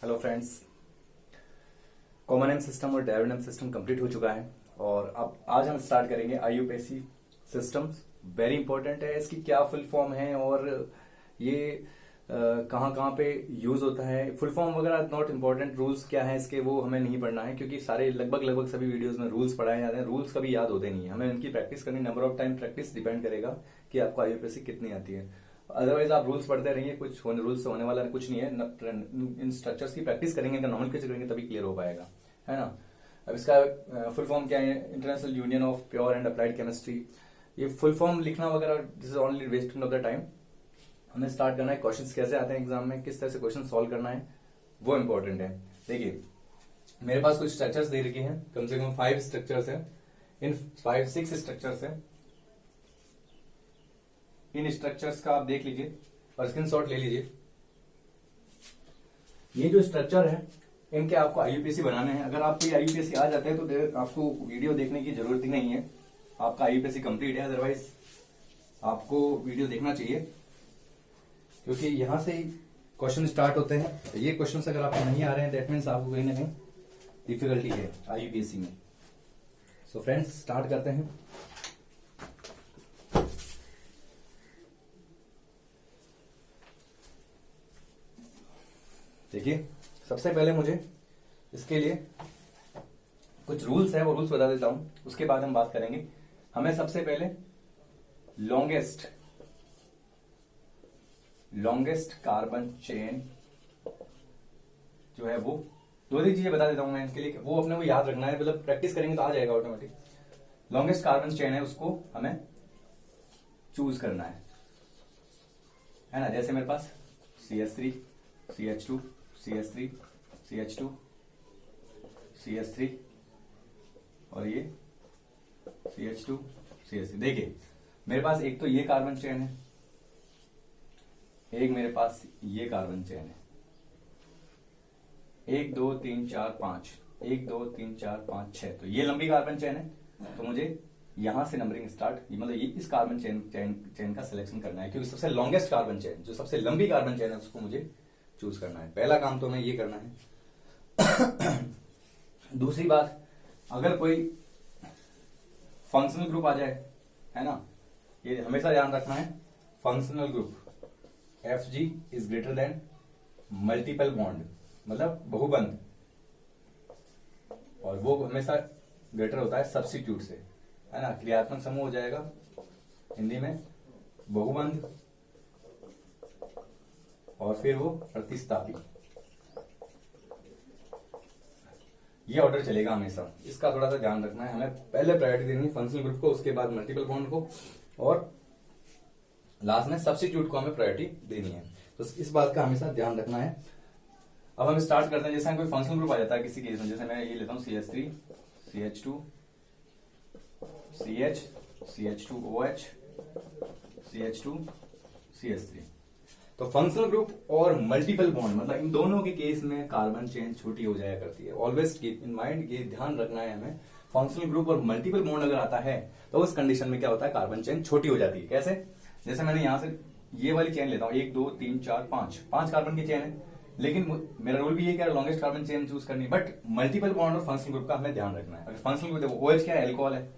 Hello friends, common name system और derivative name system complete हो चुका है और अब आज हम स्टार्ट करेंगे आईयूपीएसी सिस्टम्स। वेरी इंपॉर्टेंट है, इसकी क्या फुल फॉर्म है और ये कहाँ कहाँ पे यूज होता है। फुल फॉर्म वगैरह नॉट इम्पोर्टेंट, रूल्स क्या है इसके वो हमें नहीं पढ़ना है क्योंकि सारे लगभग सभी वीडियोस में रूल्स पढ़ाए जाते हैं। रूल्स कभी याद होते नहीं है, हमें इनकी प्रैक्टिस करनी। Number of time practice depend करेगा कि आपको आईयूपीएसी कितनी आती है। अदरवाइज आप रूल्स पढ़ते रहिए, कुछ रूल्स से होने वाला कुछ नहीं है। इन स्ट्रक्चर्स की प्रैक्टिस करेंगे, नॉर्मल कैसे करेंगे तभी क्लियर हो पाएगा, है ना। अब इसका फुल फॉर्म क्या है? International union of pure and applied chemistry. ये फुल फॉर्म लिखना वगैरह this is only wasting of the time. हमें स्टार्ट करना है, क्वेश्चंस कैसे आते हैं एग्जाम में, किस तरह से क्वेश्चन सॉल्व करना है वो इंपॉर्टेंट है। देखिए मेरे पास कुछ स्ट्रक्चर्स दे रखे हैं, कम से कम 5 स्ट्रक्चर्स हैं। इन 5-6 स्ट्रक्चर्स हैं। इन स्ट्रक्चर्स का आप देख लीजिए और स्क्रीनशॉट ले लीजिए। ये जो स्ट्रक्चर है इनके आपको आईयूपीएसी बनाने हैं। अगर आपको ये आईयूपीएसी आ जाते हैं तो आपको वीडियो देखने की जरूरत ही नहीं है, आपका आईयूपीएसी कंप्लीट है। अदरवाइज आपको वीडियो देखना चाहिए क्योंकि यहां से क्वेश्चन स्टार्ट होते हैं। तो ये क्वेश्चन अगर आपको नहीं आ रहे हैं दैट मीन्स आपको कहीं ना कहीं डिफिकल्टी है आईयूपीएसी में। सो फ्रेंड्स स्टार्ट करते हैं। देखिए सबसे पहले मुझे इसके लिए कुछ रूल्स है, वो रूल्स बता देता हूं, उसके बाद हम बात करेंगे। हमें सबसे पहले लॉन्गेस्ट कार्बन चेन जो है वो 2-3 चीजें बता देता हूं मैं इसके लिए, वो अपने को याद रखना है। मतलब प्रैक्टिस करेंगे तो आ जाएगा ऑटोमेटिक। लॉन्गेस्ट कार्बन चेन है उसको हमें चूज करना है ना। जैसे मेरे पास CH3 CH2 CH3 CH2 CH3 और ये CH2 CH3। देखिए मेरे पास एक तो ये कार्बन चेन है, एक मेरे पास ये कार्बन चेन है। 1 2 3 4 5 1 2 3 4 5 6। तो ये लंबी कार्बन चेन है, तो मुझे यहां से नंबरिंग स्टार्ट, मतलब ये इस कार्बन चेन का सिलेक्शन करना है क्योंकि सबसे लॉन्गेस्ट कार्बन चेन, जो सबसे लंबी कार्बन चेन है उसको मुझे चूज करना है। पहला काम तो हमें ये करना है। दूसरी बात, अगर कोई फंक्शनल ग्रुप आ जाए, है ना, ये हमेशा ध्यान रखना है। Functional group Fg is greater than multiple bond, मतलब बहुबंध, और वो हमेशा ग्रेटर होता है सब्स्टिट्यूट से, है ना। क्रियात्मक समूह हो जाएगा हिंदी में बहुबंध और फिर वो प्रतिस्थापी। ये ऑर्डर चलेगा हमेशा, इसका थोड़ा सा ध्यान रखना है। हमें पहले प्रायोरिटी देनी है फंक्शनल ग्रुप को, उसके बाद मल्टीपल बॉन्ड को, और लास्ट में सब्स्टिट्यूट को हमें प्रायोरिटी देनी है। तो इस बात का हमेशा ध्यान रखना है। अब हम स्टार्ट करते हैं। जैसे कोई फंक्शनल ग्रुप आ जाता है किसी केस में, जैसे मैं ये लेता हूं CH3 CH2 CH CH2OH CH2 CH3। तो फंक्शनल ग्रुप और मल्टीपल बॉन्ड, मतलब इन दोनों के केस में कार्बन चेन छोटी हो जाया करती है। ऑलवेज कीप इन माइंड, ये ध्यान रखना है हमें। फंक्शनल ग्रुप और मल्टीपल बॉन्ड अगर आता है तो उस कंडीशन में क्या होता है, कार्बन चेन छोटी हो जाती है। कैसे? जैसे मैंने यहां से ये वाली चेन लेता हूं, 1 2 3 4 5 कार्बन की चेन है, लेकिन मेरा रूल भी ये क्या है, लॉन्गेस्ट कार्बन चेन चूज करनी है। बट मल्टीपल बॉन्ड और फंक्शनल ग्रुप का हमें ध्यान रखना है। अगर फंक्शनल ग्रुप देखो, OH क्या है, एल्कोहल है।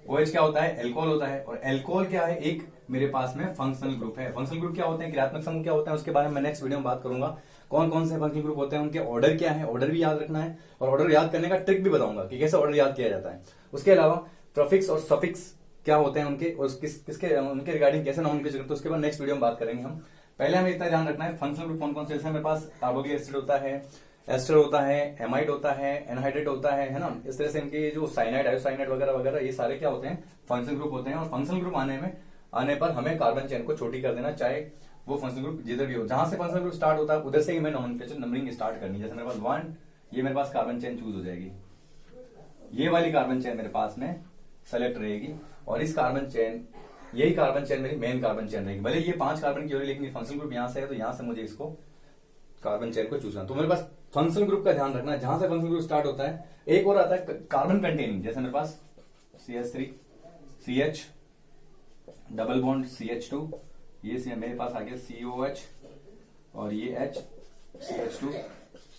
OH क्या होता है, एल्कोहल होता है। और एल्कोहल क्या है, एक मेरे पास में फंक्शनल ग्रुप है। फंक्शनल ग्रुप क्या होते हैं, क्रियात्मक समूह क्या होता है, उसके बारे में मैं नेक्स्ट वीडियो में बात करूंगा। कौन कौन से फंक्शनल ग्रुप होते हैं, उनके ऑर्डर क्या है, ऑर्डर भी याद रखना है, और ऑर्डर याद करने का ट्रिक भी बताऊंगा कि कैसे ऑर्डर याद किया जाता है। उसके अलावा प्रीफिक्स और सफिक्स क्या होते हैं उनके, और किसके उनके रिगार्डिंग कैसे नॉमेनक्लेचर करते हैं, उसके बाद नेक्स्ट वीडियो में बात करेंगे हम। पहले हमें इतना ध्यान रखना है फंक्शनल ग्रुप कौन कौन से। जैसे मेरे पास कार्बोक्सिलिक एसिड होता है, एस्टर होता है, एमाइड होता है, एनहाइड्रेट होता है ना। इस तरह से इनके जो साइनाइड आयोसाइनाइड वगैरह वगैरह ये सारे क्या होते हैं, फंक्शनल ग्रुप होते हैं। और फंक्शनल ग्रुप आने पर हमें कार्बन चेन को छोटी कर देना, चाहे वो फंक्शनल ग्रुप जिधर भी हो। जहां से फंक्शनल ग्रुप स्टार्ट होता है उधर से ही मैं नॉमेनक्लेचर नंबरिंग स्टार्ट करनी है। जैसे मेरे पास 1, ये मेरे पास कार्बन चेन चूज हो जाएगी, ये वाली कार्बन चेन मेरे पास में सेलेक्ट रहेगी, और इस कार्बन चेन, यही कार्बन चेन मेरी मेन कार्बन चेन रहेगी। भले ये 5 कार्बन की हो रही है, लेकिन फंक्शनल ग्रुप यहां से है तो यहां से मुझे इसको कार्बन चेन को चूज करना। तो मेरे पास फंक्शनल ग्रुप का ध्यान रखना है, जहां से फंक्शनल ग्रुप स्टार्ट होता है। एक और आता है कार्बन कंटेनिंग, जैसे मेरे पास CH3 CH double bond CH2, ये मेरे पास आ गया COH, और ये H CH2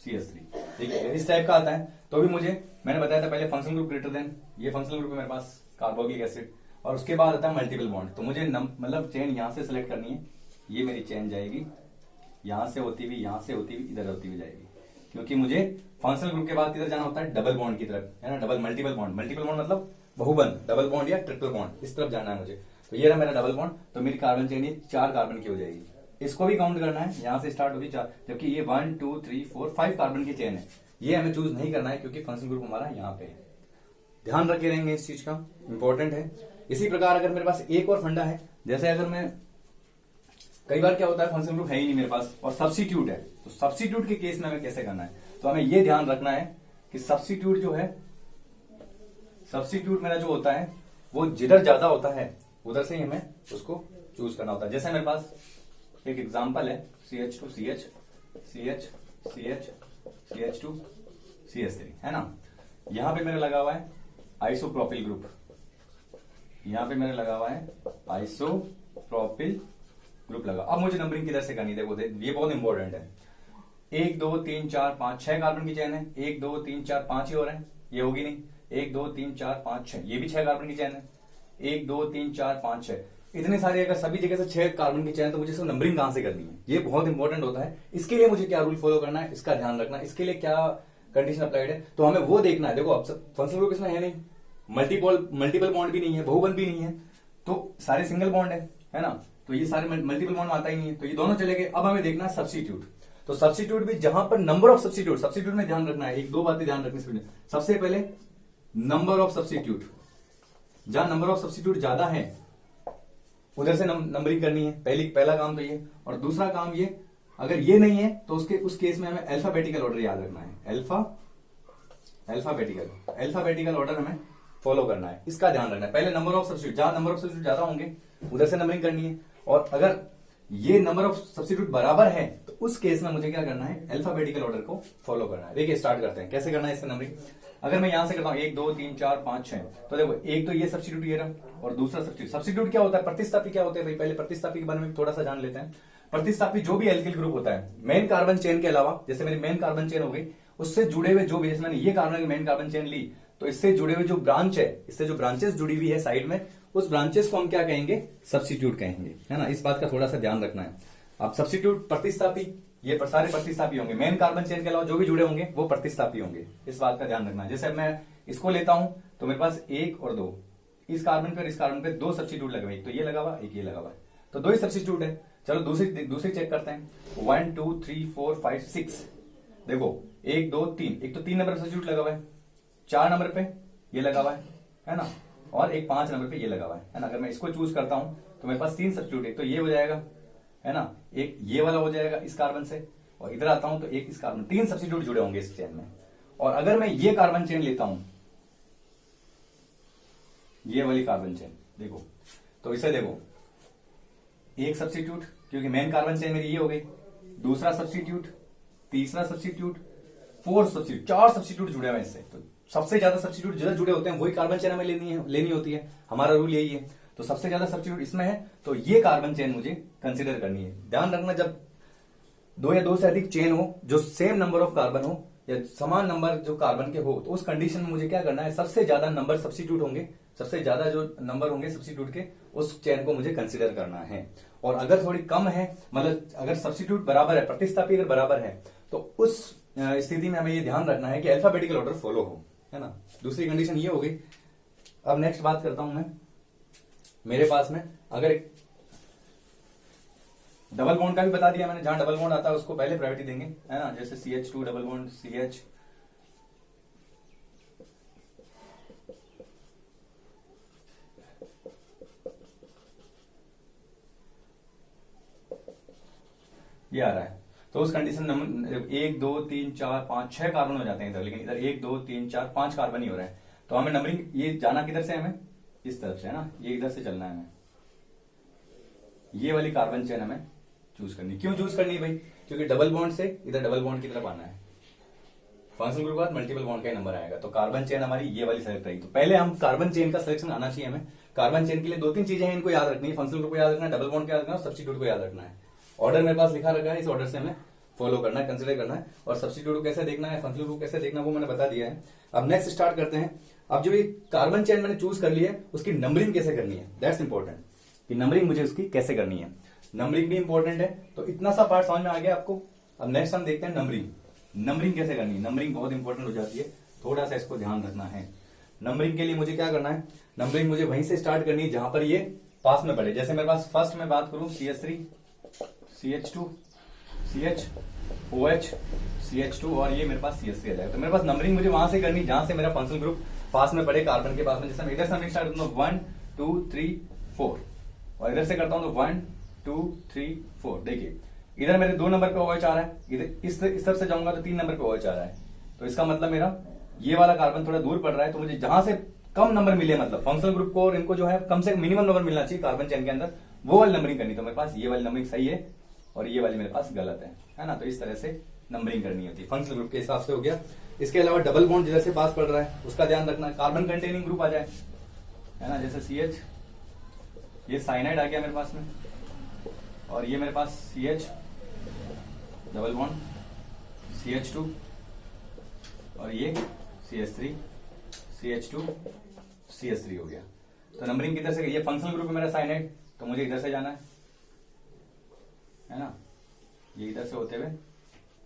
CH3। ठीक है, इस टाइप का आता है। तो भी मुझे मैंने बताया था पहले फंक्शनल ग्रुप ग्रेटर देन, ये फंक्शनल ग्रुप है मेरे पास कार्बोक्सिलिक एसिड, और उसके बाद आता है मल्टीपल बॉन्ड। तो मुझे मतलब चेन यहां से सिलेक्ट करनी है, ये मेरी चेन जाएगी यहां से होती हुई, यहां से होती हुई, इधर होती हुई जाएगी, क्योंकि मुझे फंक्शनल ग्रुप के बाद किधर जाना होता है, डबल बॉन्ड की तरफ, है ना, double multiple bond. Multiple bond मतलब बहुबंध, डबल बॉन्ड या ट्रिपल बॉन्ड, इस तरफ जाना है मुझे। तो ये रहा मेरा डबल बॉन्ड, तो मेरी कार्बन चेन ये 4 कार्बन की हो जाएगी। इसको भी काउंट करना है, यहां से स्टार्ट होगी 4, जबकि ये 1 2 3 4 5 कार्बन की चेन है। ये हमें चूज नहीं करना है क्योंकि फंक्शनल ग्रुप हमारा यहाँ पे है। ध्यान रखे रहेंगे इस चीज का, इंपॉर्टेंट है। इसी प्रकार अगर मेरे पास एक और फंडा है, जैसे अगर मैं कई बार क्या होता है फंक्शनल ग्रुप है ही नहीं मेरे पास और सब्स्टिट्यूट है, तो सब्स्टिट्यूट के केस में हमें कैसे करना है, तो हमें यह ध्यान रखना है कि सब्स्टिट्यूट जो है, सब्स्टिट्यूट मेरा जो होता है वो जिधर ज्यादा होता है उधर से ही हमें उसको चूज करना होता है। जैसे मेरे पास एक एग्जांपल है CH2 CH CH CH CH2 CH3, है ना। यहां पे मेरा लगा हुआ है आइसोप्रोपिल ग्रुप, यहां पे मेरा लगा हुआ है आइसोप्रोपिल ग्रुप लगा। अब मुझे नंबरिंग किधर से करनी है, देखो ये बहुत इंपॉर्टेंट है। 1 2 3 4 5 6 कार्बन की चेन है, 1 2 3 4 5 ही और है, ये होगी नहीं। 1 2 3 4 5 6, ये भी 6 कार्बन की चेन है, 1 2 3 4 5 6, इतने सारे अगर सभी जगह से 6 कार्बन की चेन, तो मुझे इसको नंबरिंग कहां से करनी है, ये बहुत इंपॉर्टेंट होता है। इसके लिए मुझे क्या रूल फॉलो करना है, इसका ध्यान रखना है। इसके लिए क्या कंडीशन अप्लाइड है, तो हमें वो देखना है। देखो अब फंक्शनल ग्रुप इसमें है नहीं, मल्टीपल बॉन्ड भी नहीं है, बहुबंध भी नहीं है, तो सारे सिंगल बॉन्ड है ना, तो ये सारे मल्टीपल बॉन्ड आता ही नहीं है, तो ये दोनों चले गए। अब हमें देखना है सब्स्टिट्यूट, तो सब्स्टिट्यूट भी जहां पर नंबर ऑफ सब्स्टिट्यूट में ध्यान रखना है, एक दो बातें ध्यान रखनी है। सबसे पहले नंबर ऑफ सब्स्टिट्यूट, जहां नंबर ऑफ सब्स्टिट्यूट ज्यादा है उधर से नंबरिंग करनी है, पहला काम तो ये। और दूसरा काम ये, अगर ये नहीं है तो उस केस में हमें अल्फाबेटिकल ऑर्डर याद रखना है, अल्फाबेटिकल ऑर्डर हमें फॉलो करना है, इसका ध्यान रखना है। पहले नंबर ऑफ सब्स्टिट्यूट, जहां नंबर ऑफ सब्स्टिट्यूट ज्यादा होंगे उधर से नंबरिंग करनी है, और अगर ये नंबर ऑफ सब्स्टिट्यूट बराबर है तो उस केस में मुझे क्या करना है, अल्फाबेटिकल ऑर्डर को फॉलो करना है। देखिए स्टार्ट करते हैं कैसे करना है इसका नंबरिंग। अगर मैं यहां से करता हूं 1 2 3 4 5 6, तो देखो एक तो ये सब्स्टिट्यूट ये रहा, और दूसरा सब्स्टिट्यूट क्या होता है, प्रतिस्थापी क्या होते हैं भाई, पहले प्रतिस्थापी के बारे में थोड़ा सा जान लेते हैं। प्रतिस्थापी जो भी एल्किल ग्रुप होता है, मेन कार्बन चेन के अलावा, जैसे मेरी मेन कार्बन चेन हो गई, उससे जुड़े हुए जो भी, जैसे मैंने ये कार्बन की मेन कार्बन चेन ली, तो इससे जुड़े हुए जो ब्रांच है, इससे जो ब्रांचेस जुड़ी हुई है साइड में, उस ब्रांचेस को हम क्या कहेंगे, सब्स्टिट्यूट कहेंगे, है ना। इस बात का थोड़ा सा ध्यान रखना है। अब सब्स्टिट्यूट प्रतिस्थापी, ये सारे प्रतिस्थापी होंगे, मेन कार्बन चेन के अलावा जो भी जुड़े होंगे वो प्रतिस्थापी होंगे, इस बात का ध्यान रखना है। जैसे मैं इसको लेता हूं तो मेरे पास 1 और 2, इस कार्बन पे और इस कार्बन पे 2 सब्स्टिट्यूट लगे हुए, एक तो ये लगा हुआ, एक ये लगा हुआ है, तो 2 ही सब्स्टिट्यूट है। चलो दूसरी चेक करते हैं, 1 2 3 4 5 6, देखो 1 2 3, एक तो 3 नंबर सब्स्टिट्यूट लगा हुआ है, 4 नंबर पे ये लगा हुआ है ना, और एक 5 नंबर पे ये लगा हुआ है ना। अगर मैं इसको चूज करता हूं तो मेरे पास 3 सब्स्टिट्यूट, एक तो ये हो जाएगा, है ना, एक ये वाला हो जाएगा इस कार्बन से, और इधर आता हूं तो एक इस कार्बन, 3 सब्स्टिट्यूट जुड़े होंगे इस चेन में। और अगर मैं ये कार्बन चेन लेता हूं, ये वाली कार्बन चेन देखो, तो इसे देखो, एक सब्स्टिट्यूट, क्योंकि मेन कार्बन चेन मेरी ये हो गई, दूसरा सब्स्टिट्यूट, तीसरा सब्स्टिट्यूट, 4 सब्स्टिट्यूट, 4 सब्स्टिट्यूट जुड़े हुए इससे। तो सबसे ज्यादा सब्स्टिट्यूट जिधर जुड़े होते हैं वही कार्बन चेन हमें लेनी होती है, हमारा रूल यही है। तो सबसे ज्यादा सब्स्टिट्यूट इसमें है, तो ये कार्बन चेन मुझे कंसीडर करनी है। ध्यान रखना, जब 2 या 2 से अधिक चेन हो जो सेम नंबर ऑफ कार्बन हो या समान नंबर जो कार्बन के हो, तो उस कंडीशन में मुझे क्या करना है, सबसे ज्यादा नंबर सब्स्टिट्यूट होंगे, सबसे ज्यादा जो नंबर होंगे सब्स्टिट्यूट के, उस चेन को मुझे कंसीडर करना है। और अगर थोड़ी कम है, मतलब अगर सब्स्टिट्यूट बराबर है, प्रतिस्थापी अगर बराबर है, तो उस स्थिति में हमें ये ध्यान रखना है कि अल्फाबेटिकल ऑर्डर फॉलो हो, है ना। दूसरी कंडीशन ये हो गई। अब नेक्स्ट बात करता हूं मैं, मेरे पास में अगर एक डबल बॉन्ड का भी बता दिया मैंने, जहां डबल बॉन्ड आता है उसको पहले प्रायोरिटी देंगे, है ना। जैसे CH2 डबल बॉन्ड CH, ये आ रहा है, तो उस कंडीशन नंबर 1 2 3 4 5 6 कार्बन हो जाते हैं इधर, लेकिन इधर 1 2 3 4 5 कार्बन ही हो रहा है। तो हमें नंबरिंग ये जाना किधर से, हमें इस तरफ से, है ना, ये इधर से चलना है हमें, ये वाली कार्बन चेन हमें चूज करनी। क्यों चूज करनी है भाई, क्योंकि डबल बॉन्ड से इधर डबल बॉन्ड की तरफ आना है, फंक्शनल ग्रुप के बाद मल्टीपल बॉन्ड का नंबर आएगा, तो कार्बन चेन हमारी ये वाली सेलेक्ट रही। तो पहले हम कार्बन चेन का सिलेक्शन आना चाहिए हमें। कार्बन चेन के लिए 2-3 चीजें हैं, इनको याद रखनी है, फंक्शनल ग्रुप को याद रखना है, डबल बॉन्ड को याद रखना है, सब्स्टिट्यूट को याद रखना है। ऑर्डर मेरे पास लिखा रखा है, इस ऑर्डर से हमें फॉलो करना है, कंसिडर करना है। और सब्स्टिट्यूट को कैसे देखना है, फंक्शनल ग्रुप कैसे देखना है, वो मैंने बता दिया है। अब नेक्स्ट स्टार्ट करते हैं। अब जो ये कार्बन चेन मैंने चूज कर लिया है, उसकी नंबरिंग कैसे करनी है, दैट्स इंपॉर्टेंट, कि नंबरिंग मुझे उसकी कैसे करनी है। नंबरिंग भी इंपॉर्टेंट है। तो इतना सा पार्ट समझ में आ गया आपको। अब नेक्स्ट हम देखते हैं नंबरिंग। नंबरिंग कैसे करनी है, नंबरिंग बहुत इंपॉर्टेंट हो जाती है, थोड़ा सा इसको ध्यान रखना है। नंबरिंग के लिए मुझे क्या करना है, नंबरिंग मुझे वहीं से स्टार्ट करनी है जहां पर ये पास में पड़े। जैसे मेरे पास फर्स्ट में बात करूं CH3, CH2, CH, OH, CH2 और ये मेरे पास CH3 आ जाएगा। तो मेरे पास नंबरिंग मुझे वहां से करनी जहां से मेरा फंक्शनल ग्रुप पास में पड़े, कार्बन के पास में। जैसे मैं इधर से नंबरिंग स्टार्ट करता हूँ 1 2 3 4 और इधर से करता हूं तो 1 2 3 4। देखिए इधर मेरे 2 नंबर पे OH आ रहा है, इधर इस तरफ से जाऊंगा तो 3 नंबर पे OH आ रहा है। तो इसका मतलब मेरा ये वाला कार्बन थोड़ा दूर पड़ रहा है। तो मुझे जहां से कम नंबर मिले, मतलब फंक्शनल ग्रुप को और इनको जो है कम से कम मिनिमम नंबर मिलना चाहिए कार्बन चेन के अंदर, वो वाली नंबरिंग करनी। तो मेरे पास ये वाली नंबरिंग सही है और ये वाली मेरे पास गलत है ना। तो इस तरह से नंबरिंग करनी होती है, फंक्शनल ग्रुप के हिसाब से हो गया। इसके अलावा डबल बॉन्ड जिधर से पास पड़ रहा है उसका ध्यान रखना, कार्बन कंटेनिंग ग्रुप आ जाए, है ना। जैसे CH, ये साइनाइड आ गया मेरे पास में, और ये मेरे पास CH डबल बॉन्ड, CH2 और ये CH3, CH2, CH3 हो गया। तो नंबरिंग किधर से, ये फंक्शनल ग्रुप है मेरा साइनाइड, तो मुझे इधर से जाना है ना, ये इधर से होते हुए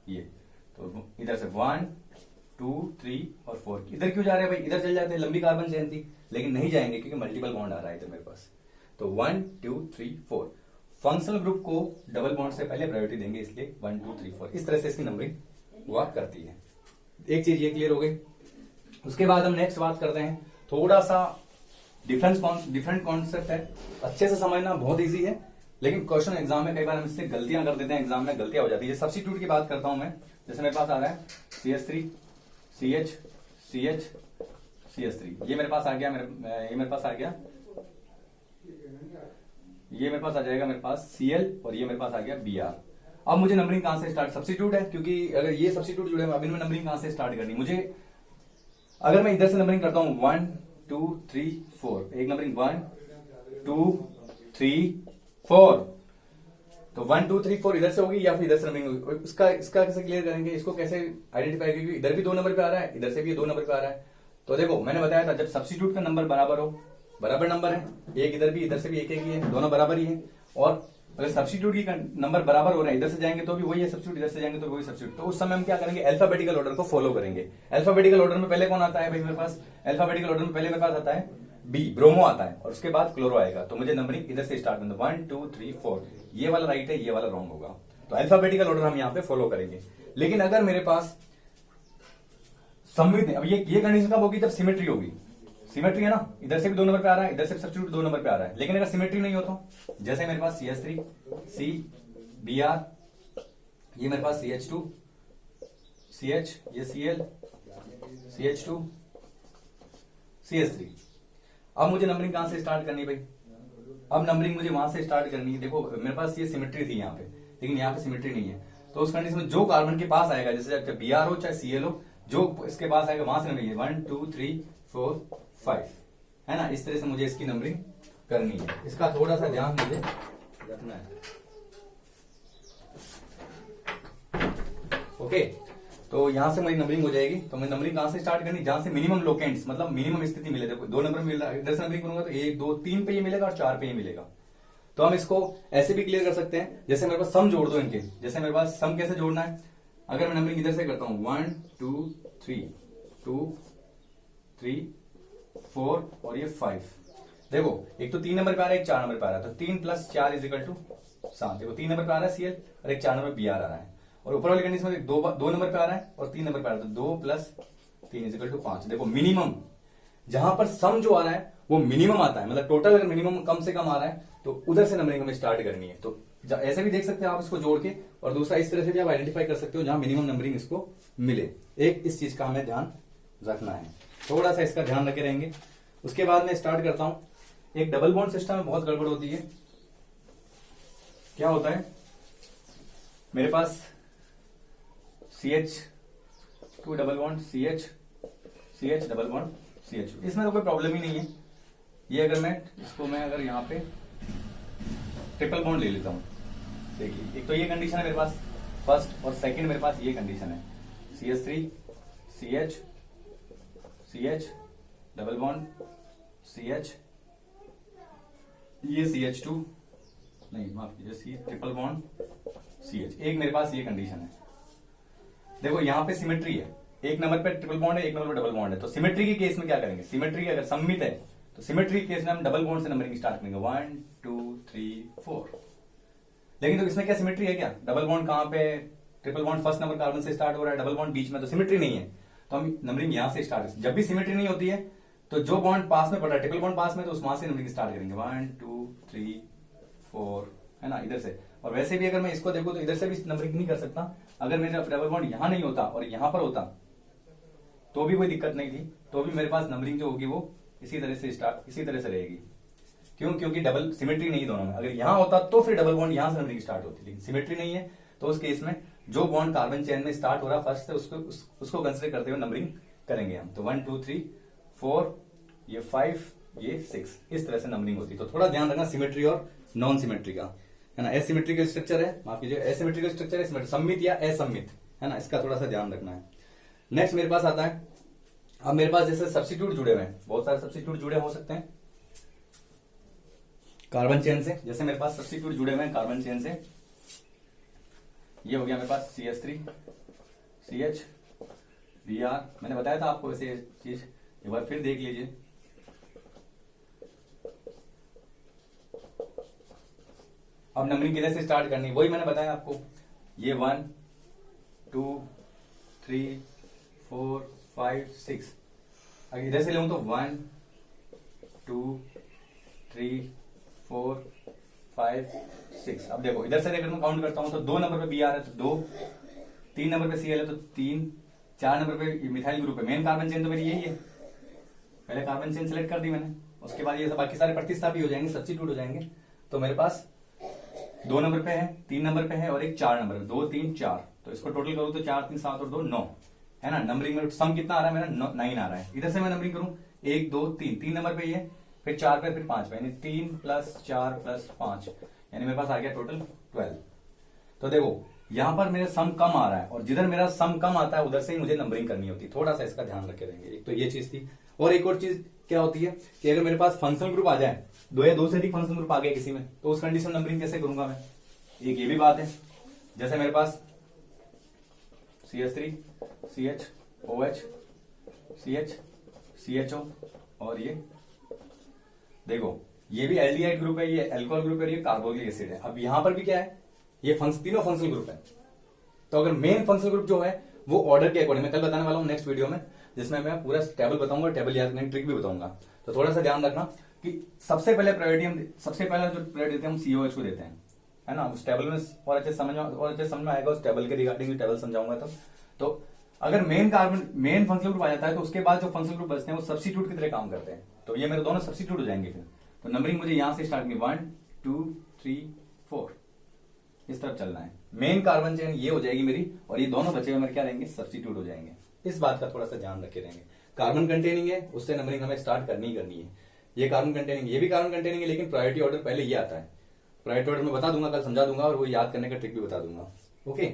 ये, तो इधर से 1 2 3 और 4। इधर क्यों जा रहे हैं भाई, इधर चल जाते हैं, लंबी कार्बन चेन थी, लेकिन नहीं जाएंगे क्योंकि मल्टीपल बॉन्ड आ रहा है इधर मेरे पास। तो 1 2 3 4 फंक्शनल ग्रुप को डबल बॉन्ड से पहले प्रायोरिटी देंगे, इसलिए 1 2 3 4 इस तरह से इसकी नंबरिंग हुआ करती है। एक चीज ये क्लियर हो गई। उसके बाद हम नेक्स्ट बात करते हैं, थोड़ा सा डिफरेंट कॉन्सेप्ट है, अच्छे से समझना, बहुत इजी है, लेकिन क्वेश्चन एग्जाम में कई बार हम इससे गलतियां कर देते हैं, एग्जाम में गलतियां हो जाती है। सब्स्टिट्यूट की बात करता हूं मैं। जैसे मेरे पास आ रहा है CH3, CH, CH, CH3, ये मेरे पास आ गया, ये मेरे पास आ गया, ये मेरे पास आ जाएगा मेरे पास Cl और ये मेरे पास आ गया Br। अब मुझे नंबरिंग कहां से स्टार्ट, सब्स्टिट्यूट है, क्योंकि अगर ये सब्स्टिट्यूट जुड़े हैं, अब इनमें नंबरिंग कहां से स्टार्ट करनी मुझे। अगर मैं इधर से नंबरिंग करता हूं 1 2 3 4, एक नंबरिंग 1 2 3 4, तो 1 2 3 4 इधर से होगी या फिर इधर से नंबरिंग होगी। इसका कैसे क्लियर करेंगे, इसको कैसे आइडेंटिफाई, क्योंकि इधर भी 2 नंबर पे आ रहा है, इधर से भी 2 नंबर पे आ रहा है। तो देखो मैंने बताया था, जब सब्स्टिट्यूट का नंबर बराबर हो, बराबर नंबर है, एक इधर भी इधर से भी एक ही है, दोनों बराबर ही है। और अगर सब्स्टिट्यूट की नंबर बराबर हो रहे हैं, इधर से जाएंगे तो भी वही है सब्स्टिट्यूट, इधर से जाएंगे तो वही सब्स्टिट्यूट, तो उस समय हम क्या करेंगे, अल्फाबेटिकल ऑर्डर को फॉलो करेंगे। अल्फाबेटिकल ऑर्डर में पहले कौन आता है भाई मेरे पास, अल्फाबेटिकल ऑर्डर में पहले मेरे पास आता है बी, ब्रोमो आता है, और उसके बाद क्लोरो आएगा। तो मुझे नंबरिंग इधर से स्टार्ट करना, 1 2 3 4, ये वाला राइट है, ये वाला रॉन्ग होगा। तो अल्फाबेटिकल ऑर्डर हम यहाँ पे फॉलो करेंगे। लेकिन अगर मेरे पास सममित, अब ये कंडीशन कब होगी, जब सिमेट्री होगी। सिमेट्री है ना, इधर से भी 2 नंबर पे आ रहा है, इधर से सब्स्टिट्यूट 2 नंबर पे आ रहा है। लेकिन अगर सिमेट्री नहीं हो तो, जैसे मेरे पास CH3, C, Br, ये मेरे पास CH2, CH, ये Cl, CH2, CH3। अब मुझे नंबरिंग कहां से स्टार्ट करनी है भाई, अब नंबरिंग मुझे वहां से स्टार्ट करनी है। देखो मेरे पास ये सिमेट्री थी यहाँ पे, लेकिन यहाँ पे सिमेट्री नहीं है। तो उस कंडीशन में जो कार्बन के पास आएगा, जैसे चाहे Br हो चाहे Cl हो, जो इसके पास आएगा वहां से नंबरिंग 1 2 3 4 5, है ना। इस तरह से मुझे इसकी नंबरिंग करनी है, इसका थोड़ा सा ध्यान मुझे रखना है। ओके, तो यहां से मेरी नंबरिंग हो जाएगी। तो मैं नंबरिंग कहां से स्टार्ट करनी, जहां से मिनिमम लोकेंट्स, मतलब मिनिमम स्थिति मिले। देखो 2 नंबर मिल रहा है, इधर से नंबरिंग करूंगा तो 1 2 3 पे ये मिलेगा और 4 पे ये मिलेगा। तो हम इसको ऐसे भी क्लियर कर सकते हैं, जैसे मेरे पास सम जोड़ दो इनके। जैसे मेरे पास सम कैसे जोड़ना है, अगर मैं नंबरिंग इधर से करता हूं 1 2 3 2 3 4 और ये 5। देखो एक तो 3 नंबर पे आ रहा है, एक 4 नंबर पे आ रहा है, तो 3 + 4 = 7। देखो 3 नंबर पे आ रहा है Cl और एक 4 नंबर Br आ रहा है। और ऊपर वाली कंडीशन में 2 नंबर पे आ रहा है और 3 नंबर पे आ रहा है, तो 2 + 3 = 5। देखो मिनिमम, जहां पर सम जो आ रहा है वो मिनिमम आता है, मतलब टोटल अगर मिनिमम कम से कम आ रहा है तो उधर से नंबरिंग हमें स्टार्ट करनी है। तो ऐसे भी देख सकते हैं आप इसको जोड़ के, और दूसरा इस तरह से भी आप आइडेंटिफाई कर सकते हो जहां मिनिमम नंबरिंग इसको मिले। एक इस चीज का हमें ध्यान रखना है, थोड़ा सा इसका ध्यान रखे रहेंगे। उसके बाद मैं स्टार्ट करता हूं। एक डबल बॉन्ड सिस्टम में बहुत गड़बड़ होती है। क्या होता है, मेरे पास CH2 double bond CH double bond CH, इसमें तो कोई प्रॉब्लम ही नहीं है। ये अगर मैं अगर यहाँ पे ट्रिपल बॉन्ड ले लेता हूं, देखिए एक तो ये कंडीशन है मेरे पास, फर्स्ट और सेकंड मेरे पास ये कंडीशन है, CH3 CH CH double bond CH, ये CH2 नहीं माफ कीजिए C ट्रिपल बॉन्ड CH। एक मेरे पास ये कंडीशन है। देखो यहाँ पे सिमेट्री है, एक नंबर पे ट्रिपल बॉन्ड है, एक नंबर पे डबल बॉन्ड है। तो सिमेट्री के केस में क्या करेंगे, सिमेट्री अगर सममित है तो सिमेट्री के केस में हम डबल बॉन्ड से नंबरिंग स्टार्ट करेंगे 1 2 3 4। लेकिन तो इसमें क्या सिमेट्री है क्या, डबल बॉन्ड कहां पे, triple bond first number carbon से स्टार्ट हो रहा है, डबल बॉन्ड बीच में, तो सिमेट्री नहीं है। तो हम नंबरिंग यहां से स्टार्ट, जब भी सिमेट्री नहीं होती है तो जो बॉन्ड पास में पड़ रहा है, ट्रिपल बॉन्ड पास में, तो उस वहां से नंबरिंग स्टार्ट करेंगे 1 2 3 4, है ना, इधर से। और वैसे भी अगर मैं इसको देखूं तो इधर से भी नंबरिंग नहीं कर सकता। अगर मेरा डबल बॉन्ड यहां नहीं होता और यहां पर होता तो भी कोई दिक्कत नहीं थी, तो भी मेरे पास नंबरिंग जो होगी वो इसी तरह से स्टार्ट, इसी तरह से रहेगी। क्यों, क्योंकि डबल सिमेट्री नहीं दोनों में। अगर यहां होता तो फिर डबल बॉन्ड यहां से नंबरिंग स्टार्ट होती, लेकिन सिमेट्री नहीं है तो उस केस में जो बॉन्ड कार्बन चेन में स्टार्ट हो रहा फर्स्ट से उसको कंसिडर करते हुए नंबरिंग करेंगे हम। तो 1 2 3 4, ये 5, ये 6, इस तरह से नंबरिंग होती है। तो थोड़ा ध्यान रखना सिमेट्री और नॉन सिमेट्री का, है ना। एसिमेट्रिकल स्ट्रक्चर है, माफ कीजिए, एसिमेट्रिकल स्ट्रक्चर है, सम्मित या असम्मित, है ना, इसका थोड़ा सा ध्यान रखना है। नेक्स्ट मेरे पास आता है, अब मेरे पास जैसे सब्स्टिट्यूट जुड़े हुए हैं, बहुत सारे सब्स्टिट्यूट जुड़े हो सकते हैं कार्बन चेन से। जैसे मेरे पास सब्स्टिट्यूट जुड़े हुए हैं कार्बन चेन से, ये हो गया मेरे पास CH3 CH Br, मैंने बताया था आपको वैसे चीज, एक बार फिर देख लीजिए। अब नंबरिंग किधर से स्टार्ट करनी, वही मैंने बताया आपको, ये 1 2 3 4 5 6। अगर इधर से लूं तो 1 2 3 4 5 6। अब देखो इधर से अगर मैं काउंट करता हूं तो 2 नंबर पे बी आ रहा है तो 2, 3 नंबर पे Cl है तो 3, 4 नंबर पे मिथाइल ग्रुप है। मेन कार्बन चेन तो मेरी यही है, पहले कार्बन चेन सेलेक्ट कर दी मैंने, उसके बाद ये सब बाकी सारे प्रतिस्थापी हो जाएंगे, सब्स्टिट्यूट हो जाएंगे। तो मेरे पास 2 नंबर पे है, 3 नंबर पे है और एक 4 नंबर पे, 2 3 4, तो इसको टोटल करूं तो 4 3 7 और 2 9, है ना। नंबरिंग में सम कितना आ रहा है मेरा, 9 आ रहा है। इधर से मैं नंबरिंग करूं 1 2 3, 3 नंबर पे ये, फिर 4 पे, फिर 5 पे, यानी 3 + 4 + 5, यानी मेरे पास आ गया टोटल 12। तो देखो यहां पर मेरा सम कम आ रहा है और जिधर मेरा सम कम आता है उधर से ही मुझे नंबरिंग करनी होती है, थोड़ा सा इसका ध्यान रखे रहेंगे। एक तो ये चीज थी, और एक और चीज क्या होती है कि अगर मेरे पास फंक्शनल ग्रुप आ जाए, 2 या 2 से अधिक फंक्शनल ग्रुप आ गया किसी में, तो उस कंडीशन में नंबरिंग कैसे करूंगा मैं, एक ये भी बात है। जैसे मेरे पास CH3 CH OH CH CHO, और ये देखो ये भी एल्डिहाइड ग्रुप है, ये अल्कोहल ग्रुप है, ये कार्बोक्सिलिक एसिड है। अब यहां पर भी क्या है, ये तीनों फंक्शनल ग्रुप है। तो अगर मेन फंक्शनल ग्रुप जो है वो ऑर्डर के अकॉर्डिंग, मैं कल बताने वाला हूं नेक्स्ट वीडियो में, जिसमें मैं पूरा टेबल बताऊंगा, टेबल याद करने की ट्रिक भी बताऊंगा। तो थोड़ा सा ध्यान रखना कि सबसे पहले प्रायोरिटी हम, सबसे पहले जो प्रायोरिटी देते हैं हम COH को देते हैं, है ना। उस टेबल में और अच्छे समझ में आएगा, उस टेबल के रिगार्डिंग टेबल समझाऊंगा तब। तो अगर मेन फंक्शनल ग्रुप आ जाता है तो उसके बाद जो फंक्शनल ग्रुप बचते हैं वो सब्स्टिट्यूट की तरह काम करते हैं। तो ये मेरे दोनों सब्स्टिट्यूट हो जाएंगे फिर। तो नंबरिंग मुझे यहां से स्टार्ट करनी, 1 2 3 4, इस तरफ चलना है। मेन कार्बन चेन ये हो जाएगी मेरी, और ये दोनों बचे हुए मेरे क्या रहेंगे, सब्स्टिट्यूट हो जाएंगे। इस बात का थोड़ा सा ध्यान रखे रहेंगे। कार्बन कंटेनिंग है, उससे नंबरिंग हमें स्टार्ट करनी ही करनी है। ये कार्बन कंटेनिंग, ये भी कार्बन कंटेनिंग है, लेकिन प्रायोरिटी ऑर्डर पहले ये आता है। प्रायोरिटी ऑर्डर में बता दूंगा, कल समझा दूंगा, और वो याद करने का ट्रिक भी बता दूंगा। ओके,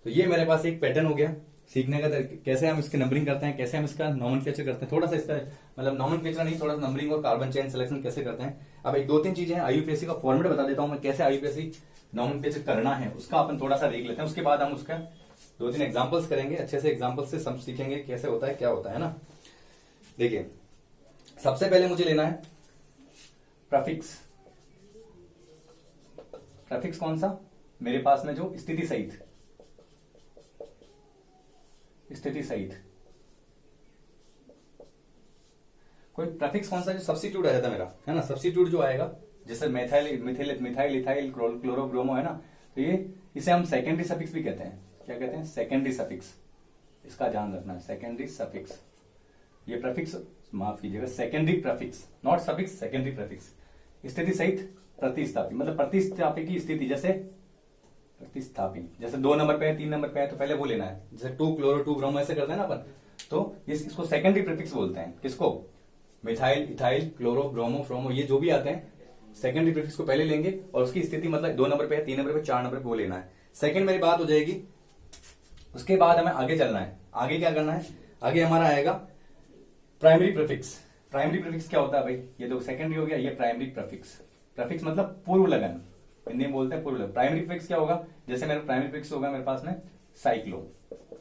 तो ये मेरे पास एक पैटर्न हो गया सीखने का, कैसे हम इसकी नंबरिंग करते हैं, कैसे हम इसका नॉमेनक्लेचर करते हैं। थोड़ा सा इसका मतलब नॉमेनक्लेचर नहीं, थोड़ा सा नंबरिंग और कार्बन चेन सिलेक्शन कैसे करते हैं। अब एक 2-3 चीजें हैं, IUPAC का फॉर्मेट बता देता हूं मैं, कैसे IUPAC नॉमेनक्लेचर करना है उसका अपन थोड़ा सा देख लेते हैं। उसके बाद हम उसका 2-3 एग्जांपल्स करेंगे, अच्छे से एग्जांपल्स से सब सीखेंगे कैसे होता है, क्या होता है ना। देखिए सबसे पहले मुझे लेना है प्रफिक्स। प्रफिक्स कौन सा, मेरे पास में जो स्थिति सहित कोई प्रफिक्स कौन सा जो सब्स्टिट्यूट आ जाता है मेरा, है ना। सब्स्टिट्यूट जो आएगा जैसे मिथाइल इथाइल क्लोरो ब्रोमो, है ना। तो ये इसे हम सेकेंडरी सफिक्स भी कहते हैं। क्या कहते हैं, सेकेंडरी सफिक्स। इसका ध्यान रखना है, सेकेंडरी सफिक्स। ये प्रफिक्स, माफ कीजिएगा, secondary prefix, not suffix, secondary prefix. स्थिति सहित प्रतिस्थापी, मतलब प्रतिस्थापी की स्थिति, जैसे प्रतिस्थापी, जैसे 2 नंबर पे है, 3 नंबर पे है, तो पहले वो लेना है। जैसे 2 क्लोरो 2 ब्रोमो ऐसे करते हैं ना अपन, तो इसको सेकेंडरी प्रीफिक्स बोलते हैं। किसको, मिथाइल इथाइल क्लोरो ब्रोमो फ्रोमो, ये जो भी आते हैं सेकेंडरी प्रीफिक्स को पहले लेंगे, और उसकी स्थिति मतलब 2 नंबर पे है, 3 नंबर पे, 4 नंबर पे वो लेना है। सेकंड मेरी बात हो जाएगी। उसके बाद हमें आगे चलना है। आगे क्या करना है? आगे हमारा आएगा प्राइमरी प्रीफिक्स। प्राइमरी प्रीफिक्स क्या होता है भाई? ये तो सेकेंडरी हो गया, ये प्राइमरी प्रीफिक्स। प्रीफिक्स मतलब पूर्व लगन, हिंदी में बोलते हैं पूर्व लगन। प्राइमरी प्रीफिक्स क्या होगा? जैसे मेरा प्राइमरी प्रीफिक्स होगा मेरे पास में साइक्लो,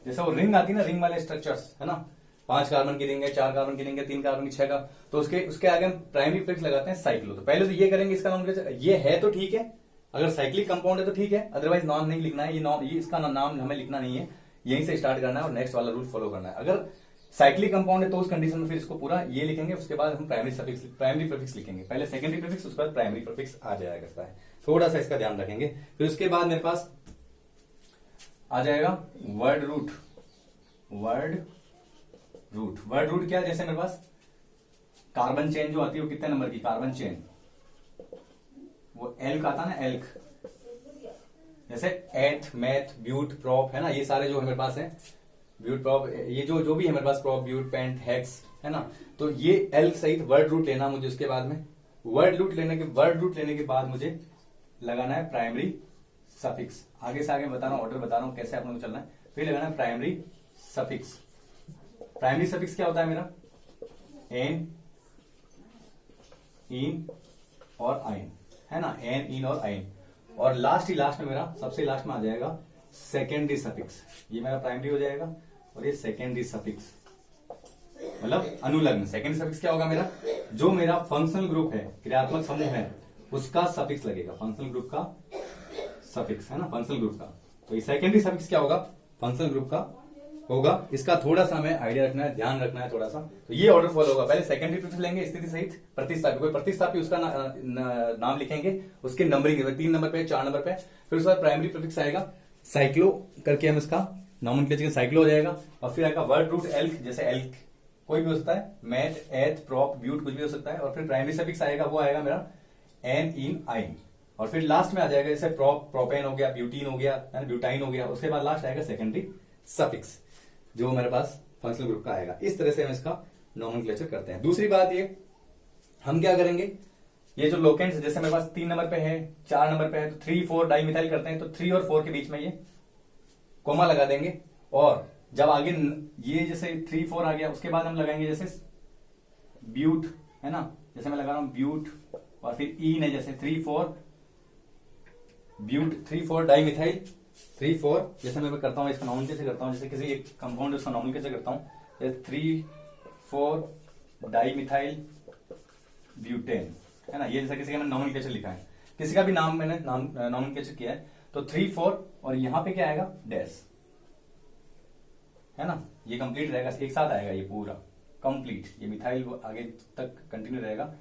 जैसे वो रिंग आती है ना, रिंग वाले स्ट्रक्चर्स है ना, 5 कार्बन की रिंग है, 4 कार्बन की रिंग है, 3 कार्बन की, 6 का, तो उसके आगे हम प्राइमरी प्रीफिक्स लगाते हैं साइक्लो। तो पहले तो ये करेंगे, इसका नाम ये है तो ठीक है, अगर साइक्लिक कंपाउंड है तो ठीक है, अदरवाइज नाम नहीं लिखना है, ये इसका नाम हमें लिखना नहीं है, यहीं से स्टार्ट करना है और नेक्स्ट वाला रूल फॉलो करना है। अगर साइक्लिक कंपाउंड है तो उस कंडीशन में फिर इसको पूरा ये लिखेंगे, उसके बाद हम प्राइमरी प्रीफिक्स लिखेंगे। पहले सेकेंडरी प्रीफिक्स, उसके बाद प्राइमरी प्रीफिक्स आ जाया करता है। थोड़ा सा इसका ध्यान रखेंगे। फिर उसके बाद मेरे पास आ जाएगा वर्ड रूट। वर्ड रूट क्या है? जैसे मेरे पास कार्बन चेन जो आती है वो कितने नंबर की कार्बन चेन, वो एल्क आता है ना, एल्क, जैसे एथ, मैथ, ब्यूट, प्रॉप है ना, ये सारे जो मेरे पास है, ब्यूट, प्रॉप, ये जो भी है मेरे पास, प्रॉप, ब्यूट, पेंट, हेक्स है ना, तो ये एल्क सहित वर्ड रूट लेना मुझे। उसके बाद में वर्ड रूट लेने के बाद मुझे लगाना है प्राइमरी सफिक्स। आगे से आगे बता रहा हूं, ऑर्डर बता रहा हूं कैसे आप लोगों को चलना है। फिर लगाना है प्राइमरी सफिक्स। प्राइमरी सफिक्स क्या होता है मेरा? एन, इन और आइन है ना, एन, इन और आइन। और लास्ट में मेरा सबसे लास्ट में आ जाएगा सेकेंडरी सफिक्स। ये मेरा प्राइमरी हो जाएगा और ये सेकेंडरी सफिक्स मतलब अनुलग्न। सेकेंडरी सफिक्स क्या होगा मेरा? जो मेरा फंक्शनल ग्रुप है, क्रियात्मक समूह है, उसका सफिक्स लगेगा। फंक्शनल ग्रुप का सफिक्स है ना, फंक्शनल ग्रुप का। तो ये सेकेंडरी सफिक्स क्या होगा? फंक्शनल ग्रुप का होगा। इसका थोड़ा सा हमें आइडिया रखना है, ध्यान रखना है थोड़ा सा। तो ये ऑर्डर फॉलो होगा। पहले सेकेंडरी प्रीफिक्स लेंगे, स्थिति सहित प्रतिस्थापी, कोई प्रतिस्थापी उसका नाम लिखेंगे, उसके नंबरिंग 3 नंबर पे, 4 नंबर पे। फिर उसके बाद प्राइमरी प्रीफिक्स आएगा साइक्लो करके, हम इसका नॉमेनक्लेचर साइक्लो हो जाएगा। और फिर आएगा वर्ड रूट एल्क, जैसे एल्क कोई भी हो सकता है, मैथ, एथ, प्रॉप, ब्यूट कुछ भी हो सकता है। और फिर प्राइमरी सफिक्स आएगा, वो आएगा मेरा एन, इन, आइन। और फिर लास्ट में आ जाएगा जैसे प्रोपेन हो गया, ब्यूटीन हो गया, ब्यूटाइन हो गया। उसके बाद लास्ट आएगा सेकेंडरी सफिक्स जो मेरे पास फंक्शनल ग्रुप का आएगा। इस तरह से हम इसका नॉमेनक्लेचर करते हैं। दूसरी बात ये, हम क्या करेंगे, ये जो लोकेंट्स जैसे मेरे पास 3 नंबर पे है, 4 नंबर पे है, तो 3, 4 डाइमिथाइल करते हैं, तो 3 और 4 के बीच में ये कोमा लगा देंगे। और जब आगे ये जैसे 3, 4 आ गया, उसके बाद हम लगाएंगे जैसे ब्यूट है ना, जैसे मैं लगा रहा हूं ब्यूट, और फिर इन है जैसे 3, 4 ब्यूट, 3, 4 डाइमिथाइल, 3, 4 जैसे मैं करता हूं, इसका नॉमेनक्लेचर करता हूं, जैसे किसी एक कंपाउंड उसका नॉमेनक्लेचर करता हूं, जैसे 3, 4 डाइमिथाइल ब्यूटेन है ना, ये जैसा किसी का मैंने नॉमेनक्लेचर लिखा है, किसी का भी नाम मैंने नॉमेनक्लेचर किया है, तो 3, 4 और यहां पे क्या आएगा, डैश है ना, ये कंप्लीट रहेगा, एक साथ आएगा ये पूरा कंप्लीट, ये मिथाइल आगे तक कंटिन्यू रहेगा।